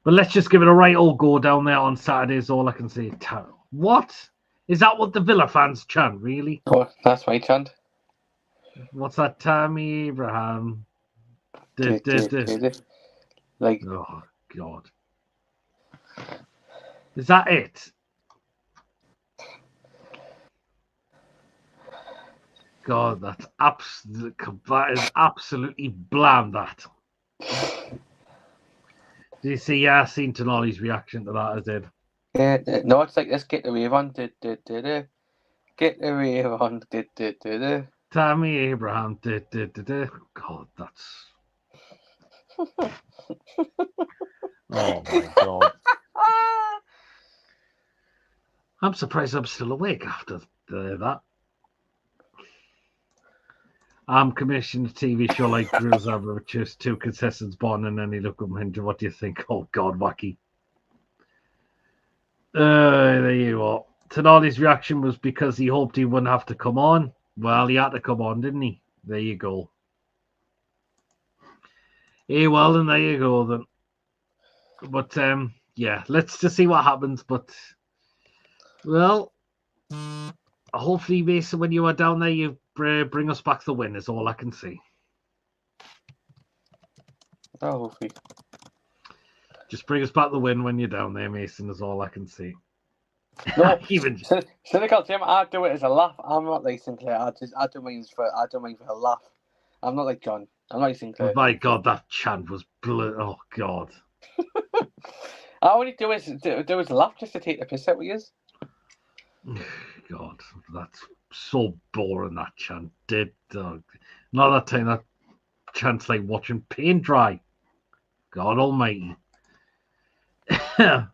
But let's just give it a right old go down there on Saturday is all I can say. What? Is that what the Villa fans chant, really? Oh, that's my chant. What's that, Tammy Abraham? Like, oh, God. Is that it? God, that is absolutely bland, that. Do you see Yassine Tonali's reaction to that, I did? No, it's like, let's get the wave on. Get the wave on. Tammy Abraham. God, that's... Oh, my God. I'm surprised I'm still awake after that. I'm commissioned a TV show like Grills Over, which is 2 contestants born and then you look at them into what do you think? Oh, God, wacky. There you are. Tonali's reaction was because he hoped he wouldn't have to come on. Well, he had to come on, didn't he? There you go. Hey, well, then there you go, then. But, yeah, let's just see what happens. But, well, hopefully, Mason, when you are down there, you bring us back the win, is all I can see. Oh, hopefully. Just bring us back the win when you're down there, Mason, is all I can see. No, even cynical Tim, I do it as a laugh. I'm not like Sinclair. I do mine for a laugh. I'm not like John. I'm not like Sinclair. Oh my God, that chant was oh God. I only do it as a laugh just to take the piss out with you. God, that's so boring, that chant. Not that time, that chant's like watching paint dry. God almighty. Hey,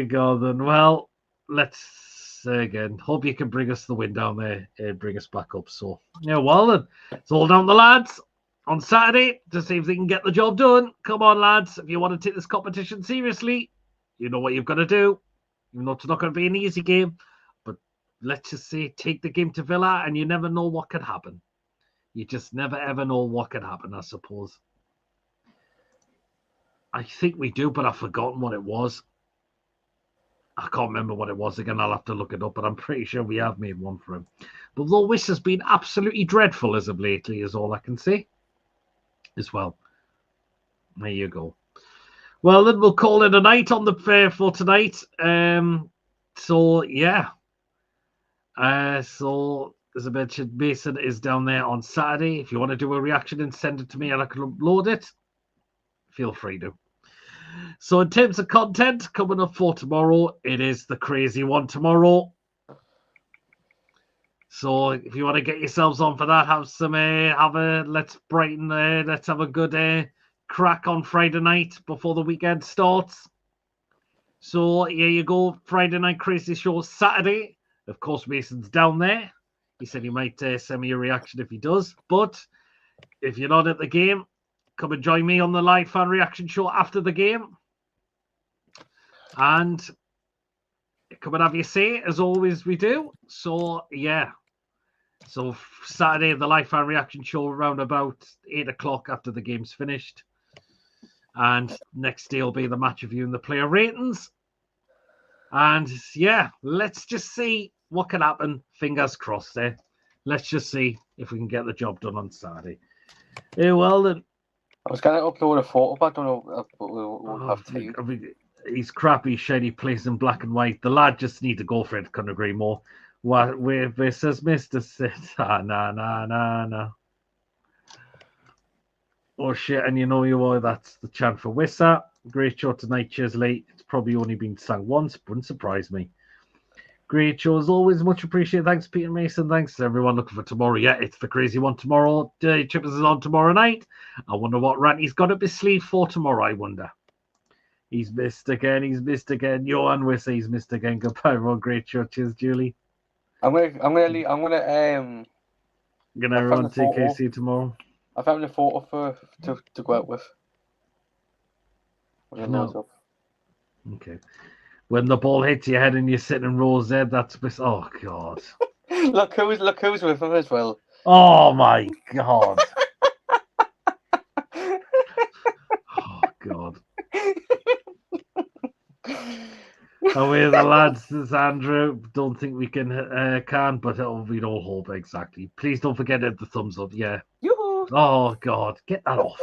God, then. Well, let's again. Hope you can bring us the win down there and bring us back up. So, yeah, well, then. It's all down to the lads on Saturday to see if they can get the job done. Come on, lads. If you want to take this competition seriously, you know what you've got to do. Even though it's not going to be an easy game, but let's just say take the game to Villa and you never know what could happen. You just never, ever know what could happen, I suppose. I think we do, but I've forgotten what it was. I can't remember what it was again. I'll have to look it up, but I'm pretty sure we have made one for him. But Lewis has been absolutely dreadful as of lately, is all I can say. As well. There you go. Well, then we'll call it a night on the fair for tonight. So, yeah. So, as I mentioned, Mason is down there on Saturday. If you want to do a reaction and send it to me and I can upload it, feel free to. So in terms of content coming up for tomorrow, it is the crazy one tomorrow. So if you want to get yourselves on for that, let's have a good crack on Friday night before the weekend starts. So here you go, Friday night crazy show Saturday. Of course, Mason's down there. He said he might send me a reaction if he does. But if you're not at the game, come and join me on the live fan reaction show after the game. And come and have your say, as always we do. So, yeah. So, Saturday, the live fan reaction show around about 8 o'clock after the game's finished. And next day will be the match review and the player ratings. And, yeah, let's just see what can happen. Fingers crossed there. Let's just see if we can get the job done on Saturday. Well, then. I was going to upload a photo, but I don't know if we'll have time. I mean, he's crappy, shiny, plays in black and white. The lad just need to go for it. Couldn't agree more. Where says Mr. Sid? Nah. Oh, shit, and you know you are. That's the chant for Wissa. Great show tonight, Chesley. It's probably only been sung once. Wouldn't surprise me. Great show as always. Much appreciated. Thanks, Peter Mason. Thanks to everyone looking for tomorrow. Yeah, it's the crazy one tomorrow. Chippers is on tomorrow night. I wonder what rant he's got up his sleeve for tomorrow, I wonder. He's missed again. Johan Wissa, he's missed again. Goodbye, everyone. Great show. Cheers, Julie. I'm gonna Gonna everyone take KC tomorrow. I found a photo to go out with. No. Okay. When the ball hits your head and you're sitting in row Z, that's oh god. look who's with him as well. Oh my god. Oh god. Away the lads, this Andrew. Don't think we can, but we'd all hope exactly. Please don't forget to hit the thumbs up. Yeah. Yoo-hoo. Oh god, get that off.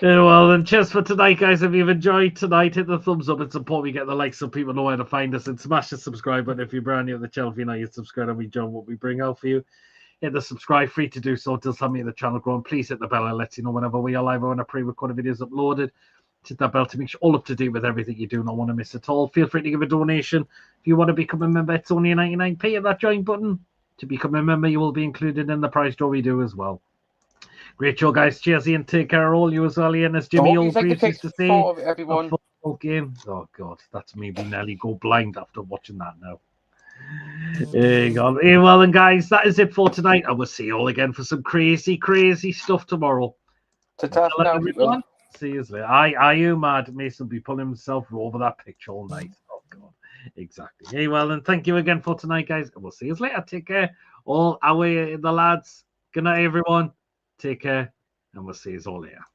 Well, then cheers for tonight, guys. If you've enjoyed tonight, hit the thumbs up. It's important we get the likes so people know where to find us, and smash the subscribe button if you're brand new to the channel. If you're not yet subscribed, and we enjoy what we bring out for you. Hit the subscribe, free to do so. It does help me the channel grow. And please hit the bell and let you know whenever we are live or when a pre-recorded video is uploaded. Hit that bell to make sure all up to date with everything you do not want to miss at all. Feel free to give a donation. If you want to become a member, it's only a 99p. Hit that join button. To become a member, you will be included in the prize draw we do as well. Great show, guys. Cheers, Ian. Take care, all you as well, Ian. As Jimmy Oldgreaves used to say, everyone. Football game. Oh God, that's me. We nearly go blind after watching that now. There you go. Well, then, guys, that is it for tonight. I will see you all again for some crazy, crazy stuff tomorrow. Everyone. See you later. Are you mad? Mason be pulling himself over that pitch all night. Oh God, exactly. Hey, well, then, thank you again for tonight, guys. We'll see you later. Take care. All our the lads. Good night, everyone. Take care, and we'll see you all later.